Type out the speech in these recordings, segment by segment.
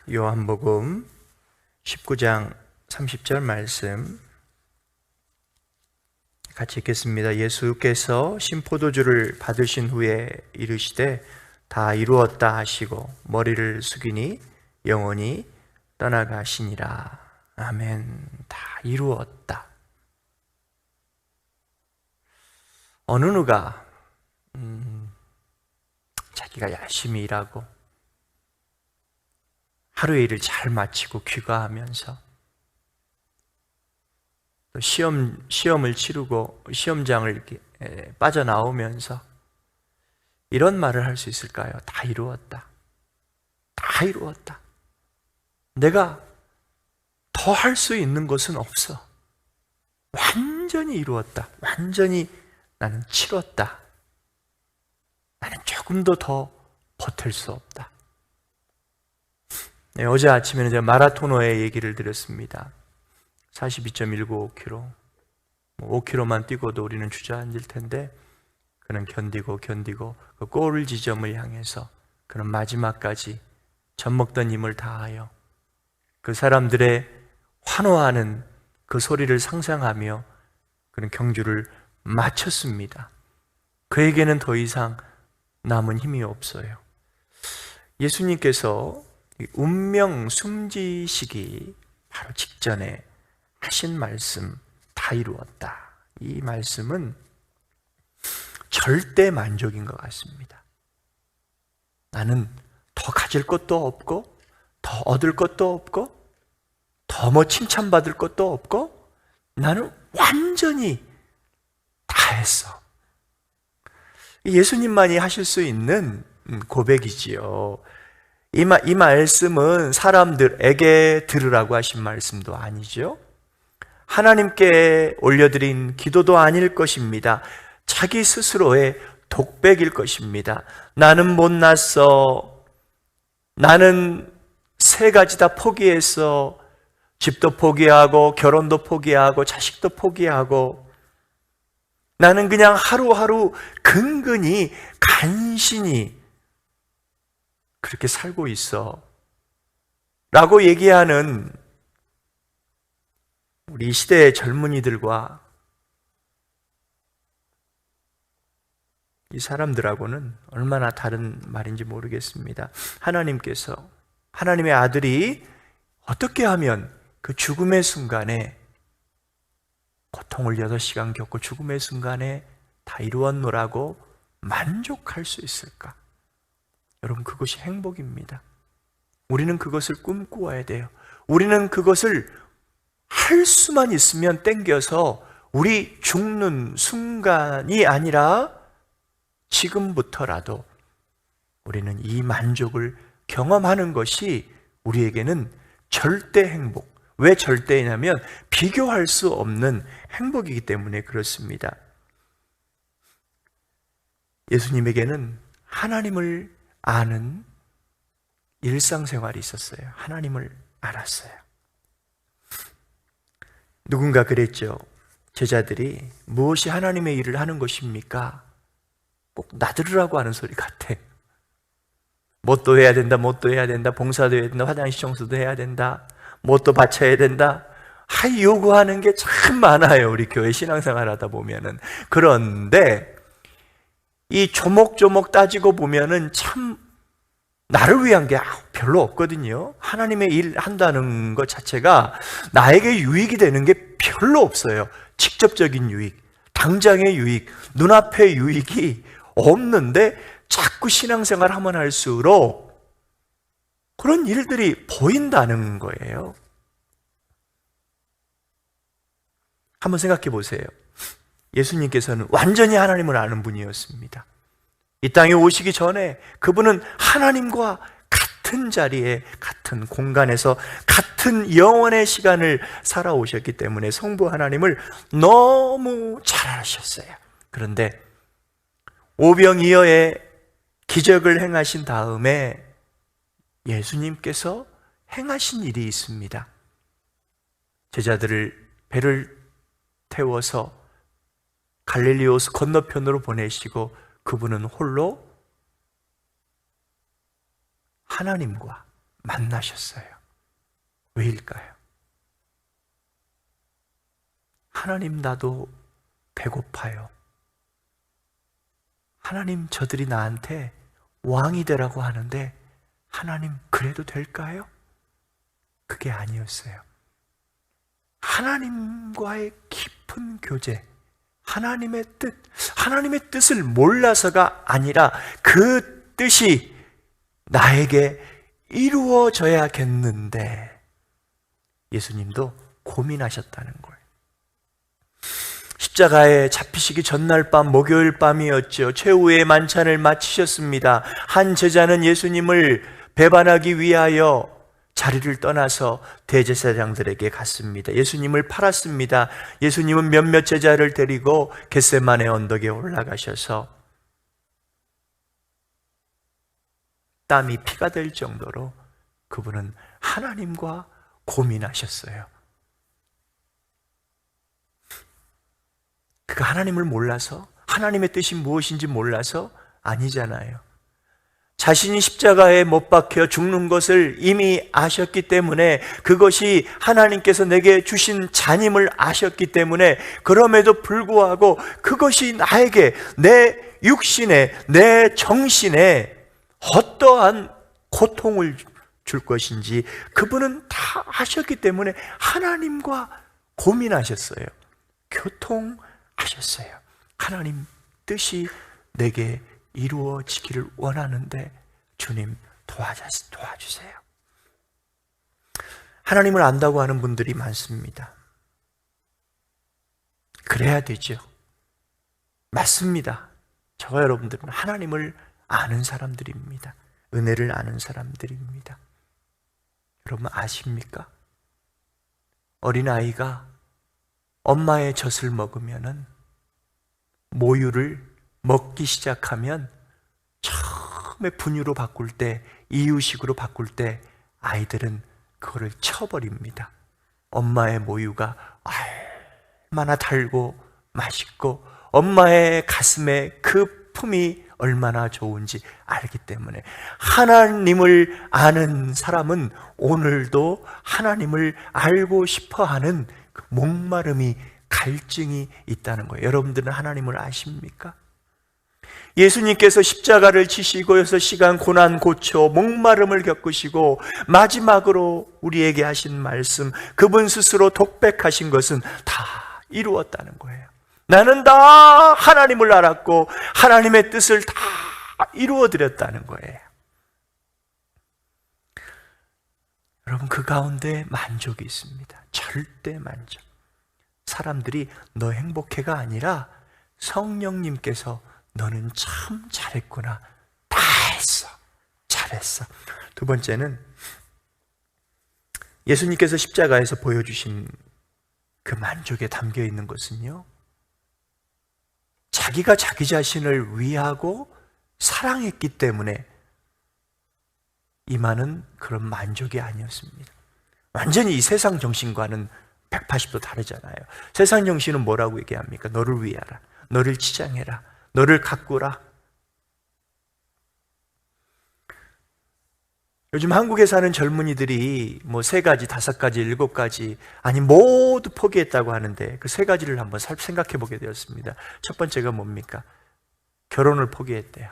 요한복음 19장 30절 말씀 같이 읽겠습니다. 예수께서 신포도주를 받으신 후에 이르시되 다 이루었다 하시고 머리를 숙이니 영원히 떠나가시니라. 아멘. 다 이루었다. 어느 누가 자기가 열심히 일하고 하루의 일을 잘 마치고 귀가하면서 또 시험을 치르고 시험장을 이렇게 빠져나오면서 이런 말을 할 수 있을까요? 다 이루었다. 다 이루었다. 내가 더 할 수 있는 것은 없어. 완전히 이루었다. 완전히 나는 치렀다. 나는 조금도 더 버틸 수 없다. 네, 어제 아침에는 제가 마라토너의 얘기를 드렸습니다. 42.195km 5km만 뛰고도 우리는 주저앉을 텐데 그는 견디고 그 골 지점을 향해서 그는 마지막까지 젖먹던 힘을 다하여 그 사람들의 환호하는 그 소리를 상상하며 그는 경주를 마쳤습니다. 그에게는 더 이상 남은 힘이 없어요. 예수님께서 운명 숨지시기 바로 직전에 하신 말씀, 다 이루었다. 이 말씀은 절대 만족인 것 같습니다. 나는 더 가질 것도 없고 더 얻을 것도 없고 더 뭐 칭찬받을 것도 없고 나는 완전히 다 했어. 예수님만이 하실 수 있는 고백이지요. 이 말씀은 사람들에게 들으라고 하신 말씀도 아니죠. 하나님께 올려드린 기도도 아닐 것입니다. 자기 스스로의 독백일 것입니다. 나는 못났어. 나는 세 가지 다 포기했어. 집도 포기하고 결혼도 포기하고 자식도 포기하고 나는 그냥 하루하루 근근히 간신히 그렇게 살고 있어 라고 얘기하는 우리 시대의 젊은이들과 이 사람들하고는 얼마나 다른 말인지 모르겠습니다. 하나님께서 하나님의 아들이 어떻게 하면 그 죽음의 순간에 고통을 6시간 겪고 죽음의 순간에 다 이루었노라고 만족할 수 있을까? 여러분, 그것이 행복입니다. 우리는 그것을 꿈꾸어야 돼요. 우리는 그것을 할 수만 있으면 땡겨서 우리 죽는 순간이 아니라 지금부터라도 우리는 이 만족을 경험하는 것이 우리에게는 절대 행복. 왜 절대이냐면 비교할 수 없는 행복이기 때문에 그렇습니다. 예수님에게는 하나님을 아는 일상생활이 있었어요. 하나님을 알았어요. 누군가 그랬죠. 제자들이 무엇이 하나님의 일을 하는 것입니까? 꼭 나들으라고 하는 소리 같아. 뭣도 해야 된다, 뭣도 해야 된다, 봉사도 해야 된다, 화장실 청소도 해야 된다, 뭣도 바쳐야 된다. 요구하는 게 참 많아요. 우리 교회 신앙생활 하다 보면은. 그런데 이 조목조목 따지고 보면은 참 나를 위한 게 별로 없거든요. 하나님의 일 한다는 것 자체가 나에게 유익이 되는 게 별로 없어요. 직접적인 유익, 당장의 유익, 눈앞의 유익이 없는데 자꾸 신앙생활 하면 할수록 그런 일들이 보인다는 거예요. 한번 생각해 보세요. 예수님께서는 완전히 하나님을 아는 분이었습니다. 이 땅에 오시기 전에 그분은 하나님과 같은 자리에 같은 공간에서 같은 영원의 시간을 살아오셨기 때문에 성부 하나님을 너무 잘 아셨어요. 그런데 오병이어의 기적을 행하신 다음에 예수님께서 행하신 일이 있습니다. 제자들을 배를 태워서 갈릴리 호수 건너편으로 보내시고 그분은 홀로 하나님과 만나셨어요. 왜일까요? 하나님, 나도 배고파요. 하나님, 저들이 나한테 왕이 되라고 하는데 하나님, 그래도 될까요? 그게 아니었어요. 하나님과의 깊은 교제, 하나님의 뜻을 몰라서가 아니라 그 뜻이 나에게 이루어져야겠는데, 예수님도 고민하셨다는 거예요. 십자가에 잡히시기 전날 밤, 목요일 밤이었죠. 최후의 만찬을 마치셨습니다. 한 제자는 예수님을 배반하기 위하여 자리를 떠나서 대제사장들에게 갔습니다. 예수님을 팔았습니다. 예수님은 몇몇 제자를 데리고 겟세마네 언덕에 올라가셔서 땀이 피가 될 정도로 그분은 하나님과 고민하셨어요. 그가 하나님을 몰라서, 하나님의 뜻이 무엇인지 몰라서 아니잖아요. 자신이 십자가에 못 박혀 죽는 것을 이미 아셨기 때문에, 그것이 하나님께서 내게 주신 잔임을 아셨기 때문에, 그럼에도 불구하고 그것이 나에게, 내 육신에, 내 정신에 어떠한 고통을 줄 것인지 그분은 다 아셨기 때문에 하나님과 고민하셨어요. 교통하셨어요. 하나님 뜻이 내게 이루어지기를 원하는데 주님 도와주세요. 하나님을 안다고 하는 분들이 많습니다. 그래야 되죠. 맞습니다. 저와 여러분들은 하나님을 아는 사람들입니다. 은혜를 아는 사람들입니다. 여러분 아십니까? 어린아이가 엄마의 젖을 먹으면은, 모유를 먹기 시작하면 처음에 분유로 바꿀 때, 이유식으로 바꿀 때 아이들은 그거를 쳐버립니다. 엄마의 모유가 얼마나 달고 맛있고 엄마의 가슴에 그 품이 얼마나 좋은지 알기 때문에, 하나님을 아는 사람은 오늘도 하나님을 알고 싶어하는 그 목마름이, 갈증이 있다는 거예요. 여러분들은 하나님을 아십니까? 예수님께서 십자가를 지시고 6시간 고난 고초 목마름을 겪으시고 마지막으로 우리에게 하신 말씀, 그분 스스로 독백하신 것은 다 이루었다는 거예요. 나는 다 하나님을 알았고 하나님의 뜻을 다 이루어드렸다는 거예요. 여러분, 그 가운데 만족이 있습니다. 절대 만족. 사람들이 너 행복해가 아니라 성령님께서 너는 참 잘했구나, 다 했어, 잘했어. 두 번째는 예수님께서 십자가에서 보여주신 그 만족에 담겨 있는 것은요, 자기가 자기 자신을 위하고 사랑했기 때문에 임하는 그런 만족이 아니었습니다. 완전히 이 세상 정신과는 180도 다르잖아요. 세상 정신은 뭐라고 얘기합니까? 너를 위하라, 너를 치장해라, 너를 가꾸라. 요즘 한국에 사는 젊은이들이 뭐 3가지, 5가지, 7가지, 아니 모두 포기했다고 하는데 그 3가지를 한번 생각해 보게 되었습니다. 첫 번째가 뭡니까? 결혼을 포기했대요.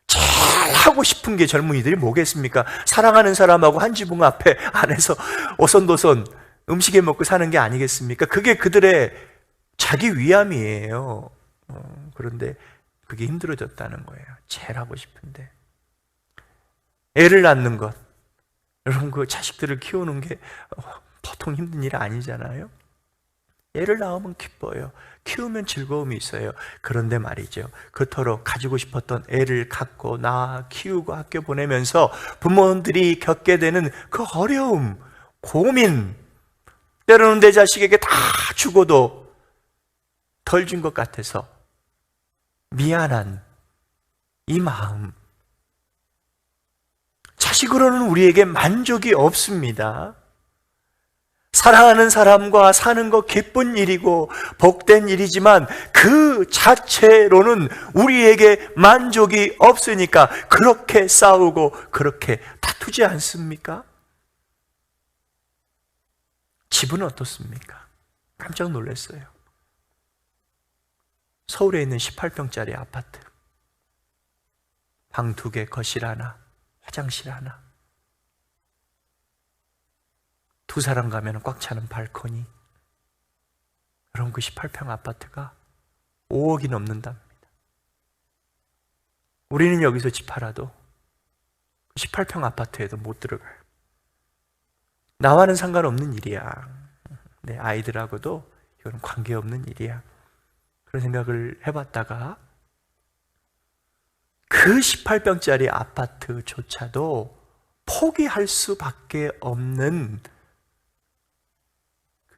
제일 하고 싶은 게 젊은이들이 뭐겠습니까? 사랑하는 사람하고 한 지붕 앞에 안에서 오손도손 음식에 먹고 사는 게 아니겠습니까? 그게 그들의 자기 위함이에요. 그런데 그게 힘들어졌다는 거예요. 제일 하고 싶은데. 애를 낳는 것, 여러분, 그 자식들을 키우는 게 보통 힘든 일이 아니잖아요. 애를 낳으면 기뻐요. 키우면 즐거움이 있어요. 그런데 말이죠, 그토록 가지고 싶었던 애를 갖고 낳아 키우고 학교 보내면서 부모들이 겪게 되는 그 어려움, 고민, 때로는 내 자식에게 다 주고도 덜 준 것 같아서 미안한 이 마음, 자식으로는 우리에게 만족이 없습니다. 사랑하는 사람과 사는 거 기쁜 일이고 복된 일이지만 그 자체로는 우리에게 만족이 없으니까 그렇게 싸우고 그렇게 다투지 않습니까? 집은 어떻습니까? 깜짝 놀랐어요. 서울에 있는 18평짜리 아파트, 방 2개, 거실 하나, 화장실 하나, 2사람 가면 꽉 차는 발코니. 여러분, 그 18평 아파트가 5억이 넘는답니다. 우리는 여기서 집 팔아도 18평 아파트에도 못 들어가요. 나와는 상관없는 일이야. 내 아이들하고도 이거는 관계없는 일이야. 그런 생각을 해봤다가 그 18평짜리 아파트조차도 포기할 수밖에 없는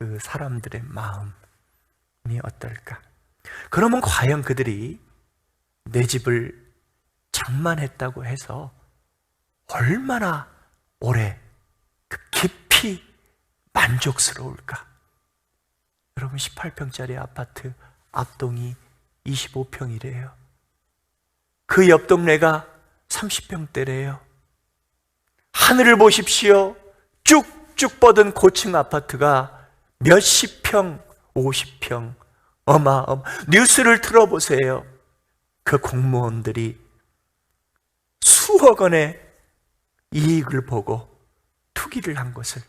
그 사람들의 마음이 어떨까? 그러면 과연 그들이 내 집을 장만했다고 해서 얼마나 오래 그 깊이 만족스러울까? 여러분, 18평짜리 아파트 앞동이 25평이래요. 그 옆 동네가 30평대래요. 하늘을 보십시오. 쭉쭉 뻗은 고층 아파트가 몇십 평, 50평, 뉴스를 틀어보세요. 그 공무원들이 수억 원의 이익을 보고 투기를 한 것을.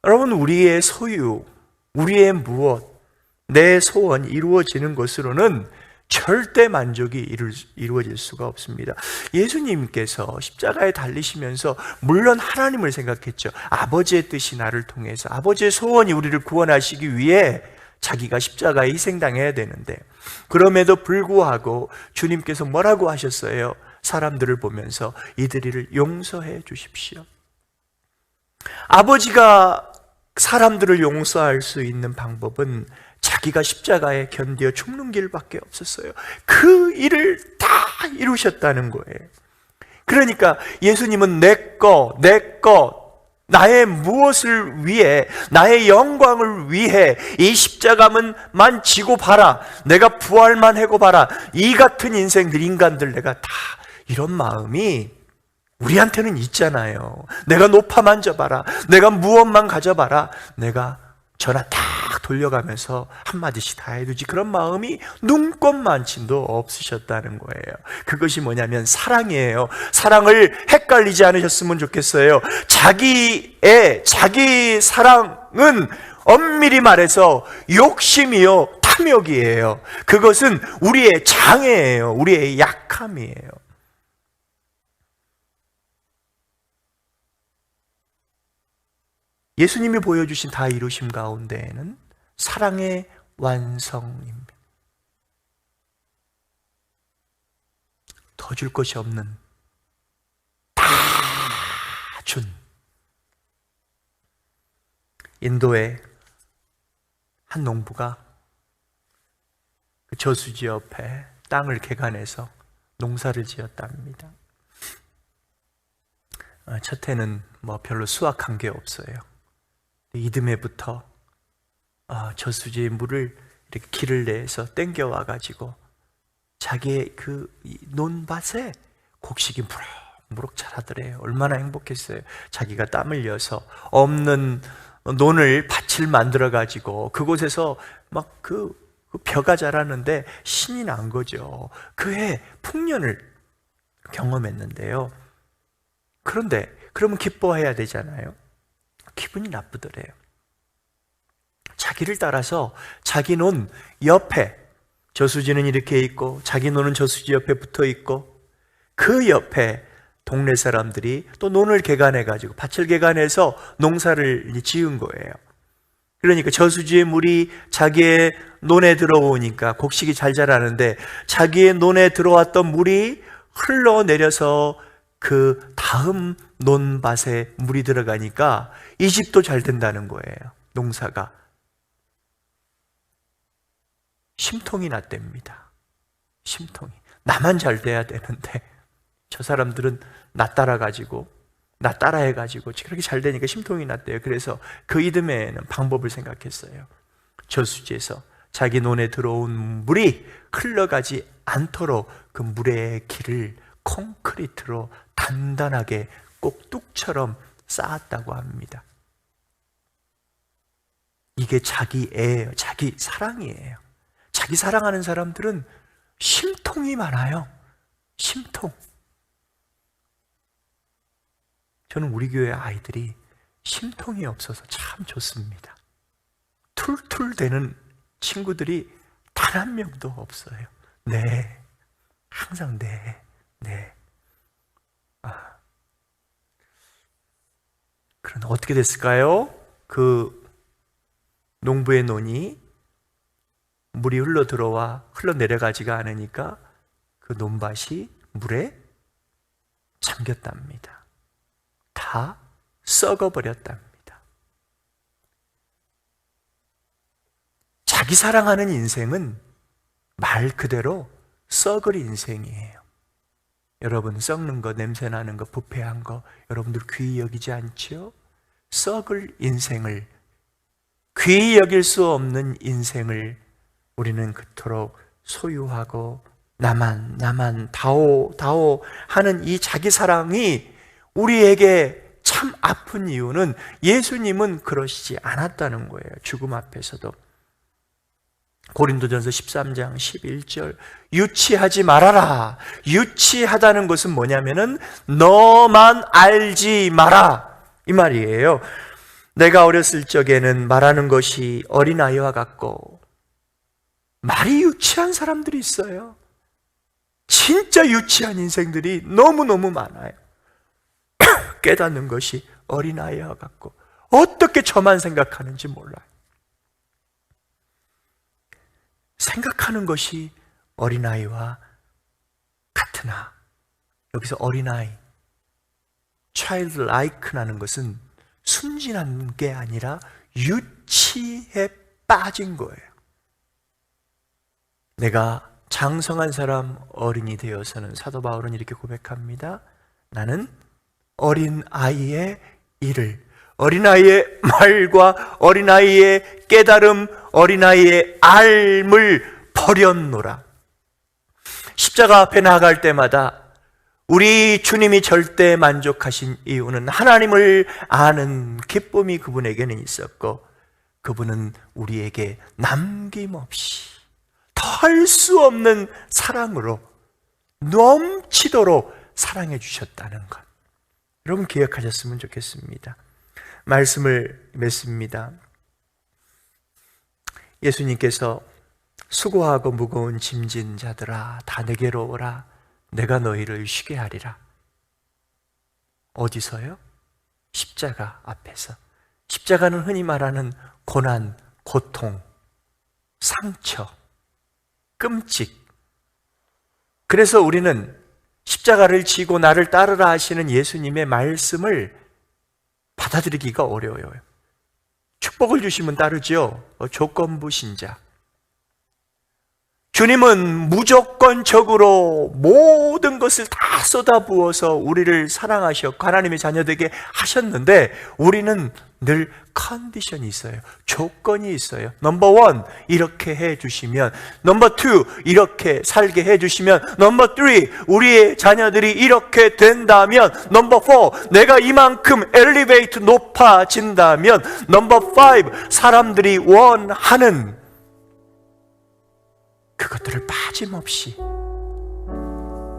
여러분, 우리의 소유, 우리의 무엇, 내 소원 이루어지는 것으로는 절대 만족이 이루어질 수가 없습니다. 예수님께서 십자가에 달리시면서 물론 하나님을 생각했죠. 아버지의 뜻이 나를 통해서, 아버지의 소원이 우리를 구원하시기 위해 자기가 십자가에 희생당해야 되는데, 그럼에도 불구하고 주님께서 뭐라고 하셨어요? 사람들을 보면서 이들을 용서해 주십시오. 아버지가 사람들을 용서할 수 있는 방법은 자기가 십자가에 견디어 죽는 길밖에 없었어요. 그 일을 다 이루셨다는 거예요. 그러니까 예수님은 내 것, 나의 무엇을 위해, 나의 영광을 위해 이 십자가만 지고 봐라, 내가 부활만 하고 봐라, 이 같은 인생들, 인간들 내가 다, 이런 마음이 우리한테는 있잖아요. 내가 높아 만져봐라, 내가 무엇만 가져봐라, 내가 전화 딱 돌려가면서 한마디씩 다 해두지, 그런 마음이 눈꼽만침도 없으셨다는 거예요. 그것이 뭐냐면 사랑이에요. 사랑을 헷갈리지 않으셨으면 좋겠어요. 자기 사랑은 엄밀히 말해서 욕심이요, 탐욕이에요. 그것은 우리의 장애예요. 우리의 약함이에요. 예수님이 보여주신 다 이루심 가운데에는 사랑의 완성입니다. 더 줄 것이 없는, 다 준. 인도의 한 농부가 그 저수지 옆에 땅을 개간해서 농사를 지었답니다. 첫 해는 별로 수확한 게 없어요. 이듬해부터 저수지의 물을 이렇게 길을 내서 땡겨와 가지고 자기의 그 논밭에 곡식이 무럭무럭 자라더래요. 얼마나 행복했어요. 자기가 땀 흘려서 없는 논을 밭을 만들어 가지고 그곳에서 막 그 벼가 자라는데 신이 난 거죠. 그 해 풍년을 경험했는데요. 그런데 그러면 기뻐해야 되잖아요. 기분이 나쁘더래요. 자기를 따라서 자기 논 옆에, 저수지는 이렇게 있고 자기 논은 저수지 옆에 붙어 있고, 그 옆에 동네 사람들이 또 논을 개간해가지고 밭을 개간해서 농사를 지은 거예요. 그러니까 저수지의 물이 자기의 논에 들어오니까 곡식이 잘 자라는데, 자기의 논에 들어왔던 물이 흘러내려서 그 다음 논밭에 물이 들어가니까 이 집도 잘 된다는 거예요. 농사가. 심통이 났답니다. 심통이. 나만 잘 돼야 되는데 저 사람들은 나 따라가지고 나 따라해가지고 그렇게 잘 되니까 심통이 났대요. 그래서 그 이듬해에는 방법을 생각했어요. 저수지에서 자기 논에 들어온 물이 흘러가지 않도록 그 물의 길을 콘크리트로 단단하게 꼭 뚝처럼 쌓았다고 합니다. 이게 자기 애예요. 자기 사랑이에요. 자기 사랑하는 사람들은 심통이 많아요. 심통. 저는 우리 교회 아이들이 심통이 없어서 참 좋습니다. 툴툴 대는 친구들이 단 한 명도 없어요. 네. 항상 네. 그런데 어떻게 됐을까요? 그 농부의 논이 물이 흘러내려가지가 않으니까 그 논밭이 물에 잠겼답니다. 다 썩어버렸답니다. 자기 사랑하는 인생은 말 그대로 썩을 인생이에요. 여러분, 썩는 거, 냄새나는 거, 부패한 거 여러분들 귀히 여기지 않죠? 썩을 인생을, 귀히 여길 수 없는 인생을 우리는 그토록 소유하고 나만 다오 하는 이 자기 사랑이 우리에게 참 아픈 이유는 예수님은 그러시지 않았다는 거예요. 죽음 앞에서도. 고린도전서 13장 11절 유치하지 말아라. 유치하다는 것은 뭐냐면은 너만 알지 마라 이 말이에요. 내가 어렸을 적에는 말하는 것이 어린아이와 같고, 말이 유치한 사람들이 있어요. 진짜 유치한 인생들이 너무너무 많아요. 깨닫는 것이 어린아이와 같고 어떻게 저만 생각하는지 몰라요. 생각하는 것이 어린아이와 같으나, 여기서 어린아이, childlike라는 것은 순진한 게 아니라 유치에 빠진 거예요. 내가 장성한 사람 어린이 되어서는, 사도 바울은 이렇게 고백합니다. 나는 어린아이의 일을, 어린아이의 말과 어린아이의 깨달음, 어린아이의 알을 버렸노라. 십자가 앞에 나아갈 때마다 우리 주님이 절대 만족하신 이유는 하나님을 아는 기쁨이 그분에게는 있었고, 그분은 우리에게 남김없이 더할 수 없는 사랑으로 넘치도록 사랑해 주셨다는 것, 여러분 기억하셨으면 좋겠습니다. 말씀을 맺습니다. 예수님께서 수고하고 무거운 짐진 자들아 다 내게로 오라, 내가 너희를 쉬게 하리라. 어디서요? 십자가 앞에서. 십자가는 흔히 말하는 고난, 고통, 상처, 끔찍. 그래서 우리는 십자가를 지고 나를 따르라 하시는 예수님의 말씀을 받아들이기가 어려워요. 축복을 주시면 따르죠. 조건부 신자. 주님은 무조건적으로 모든 것을 다 쏟아부어서 우리를 사랑하셨고 하나님의 자녀되게 하셨는데, 우리는 늘 컨디션이 있어요. 조건이 있어요. 넘버 1, 이렇게 해주시면, 넘버 2, 이렇게 살게 해주시면, 넘버 3, 우리의 자녀들이 이렇게 된다면, 넘버 4, 내가 이만큼 엘리베이트 높아진다면, 넘버 5, 사람들이 원하는 그것들을 빠짐없이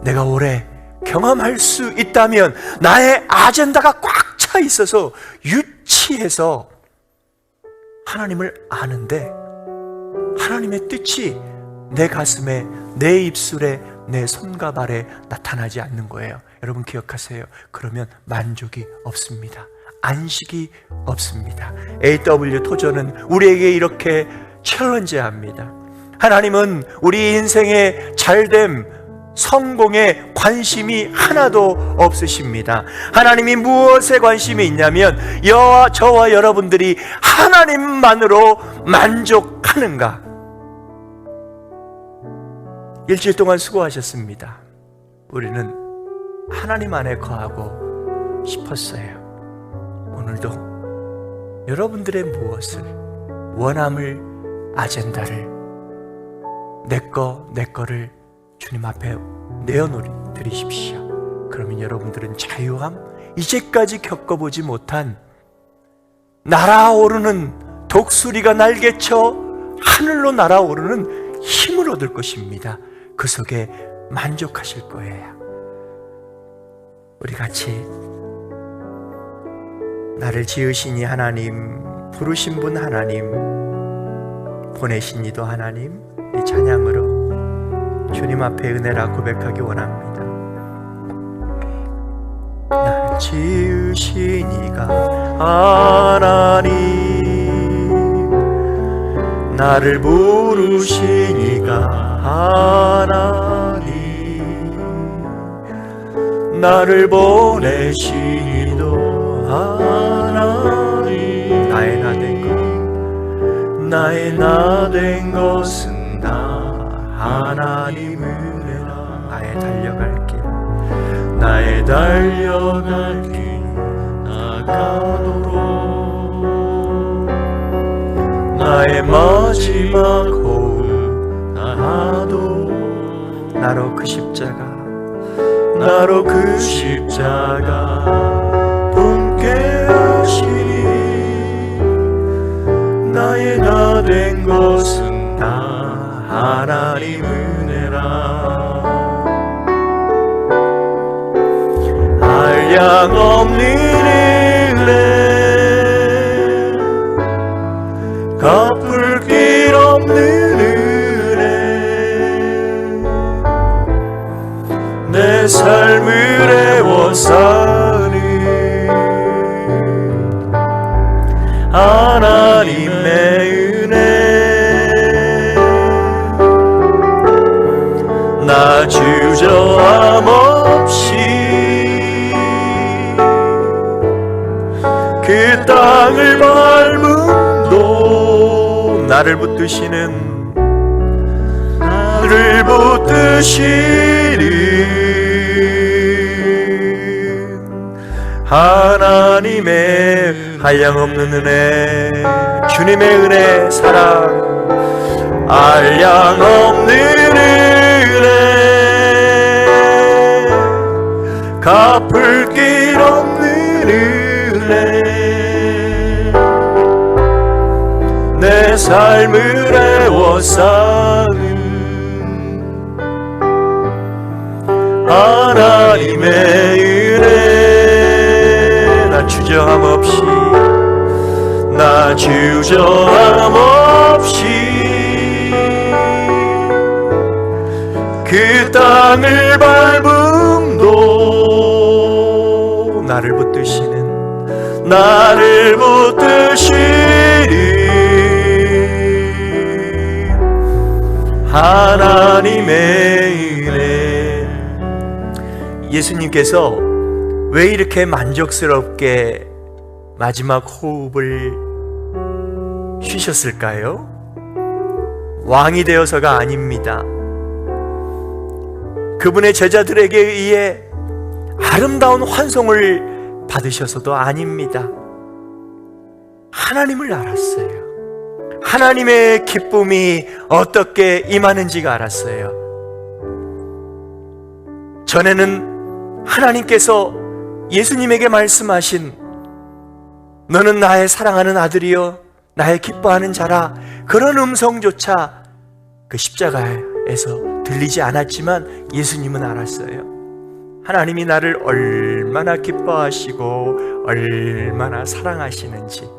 내가 오래 경험할 수 있다면, 나의 아젠다가 꽉 차 있어서 유치해서 하나님을 아는데 하나님의 뜻이 내 가슴에, 내 입술에, 내 손과 발에 나타나지 않는 거예요. 여러분 기억하세요. 그러면 만족이 없습니다. 안식이 없습니다. A.W. 토저는 우리에게 이렇게 챌린지합니다. 하나님은 우리 인생의 잘됨, 성공에 관심이 하나도 없으십니다. 하나님이 무엇에 관심이 있냐면, 저와 여러분들이 하나님만으로 만족하는가. 일주일 동안 수고하셨습니다. 우리는 하나님 안에 거하고 싶었어요. 오늘도 여러분들의 무엇을, 원함을, 아젠다를, 내 거를 주님 앞에 내어드리십시오. 그러면 여러분들은 자유함, 이제까지 겪어보지 못한 날아오르는, 독수리가 날개쳐 하늘로 날아오르는 힘을 얻을 것입니다. 그 속에 만족하실 거예요. 우리 같이 나를 지으신 이 하나님, 부르신 분 하나님, 보내신 이도 하나님, 이 찬양으로 주님 앞에 은혜라 고백하기 원합니다. 나를 지으신 이가 하나님, 나를 부르신 이가 하나님, 나를 보내신 이도 하나님. 나의 나 된 것, 나의 나 된 것은 나 하나님 은혜라. 나의 달려갈 길, 나의 달려갈 길 나가도록, 나의 마지막 호흡 나도, 나로 그 십자가, 나로 그 십자가 품게 하시니, 나의 나 된 것은 다 하나님 은혜라. 한량 없는 은혜, 갚을 길 없는 은혜, 내 삶을 애워싸는 하나님의 은혜, 나 주저함 없이 그 땅을 밟음도, 나를 붙드시는, 나를 붙드시는 하나님의 한량없는 은혜, 주님의 은혜, 사랑, 한량없는 은혜, 갚을 길 없는 은혜, 내 삶을 애워싸는 하나님의 은혜, 나 주저함 없이, 나 주저함 없이 그 땅을 밟음도, 나를 붙드시는, 나를 붙드시는 하나님의 은혜. 예수님께서 왜 이렇게 만족스럽게 마지막 호흡을 쉬셨을까요? 왕이 되어서가 아닙니다. 그분의 제자들에게 의해 아름다운 환송을 받으셔서도 아닙니다. 하나님을 알았어요. 하나님의 기쁨이 어떻게 임하는지가 알았어요. 전에는 하나님께서 예수님에게 말씀하신, 너는 나의 사랑하는 아들이여 나의 기뻐하는 자라, 그런 음성조차 그 십자가에서 들리지 않았지만 예수님은 알았어요. 하나님이 나를 얼마나 기뻐하시고 얼마나 사랑하시는지.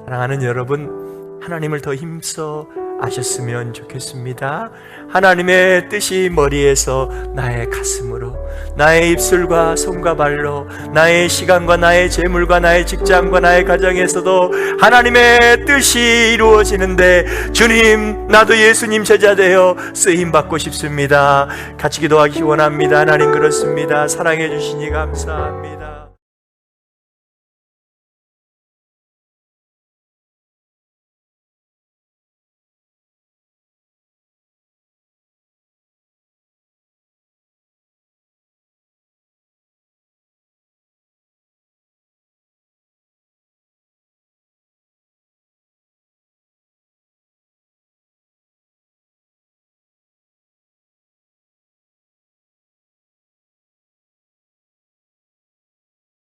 사랑하는 여러분, 하나님을 더 힘써 아셨으면 좋겠습니다. 하나님의 뜻이 머리에서 나의 가슴으로, 나의 입술과 손과 발로, 나의 시간과 나의 재물과 나의 직장과 나의 가정에서도 하나님의 뜻이 이루어지는데, 주님, 나도 예수님 제자 되어 쓰임받고 싶습니다. 같이 기도하기 원합니다. 하나님, 그렇습니다. 사랑해 주시니 감사합니다.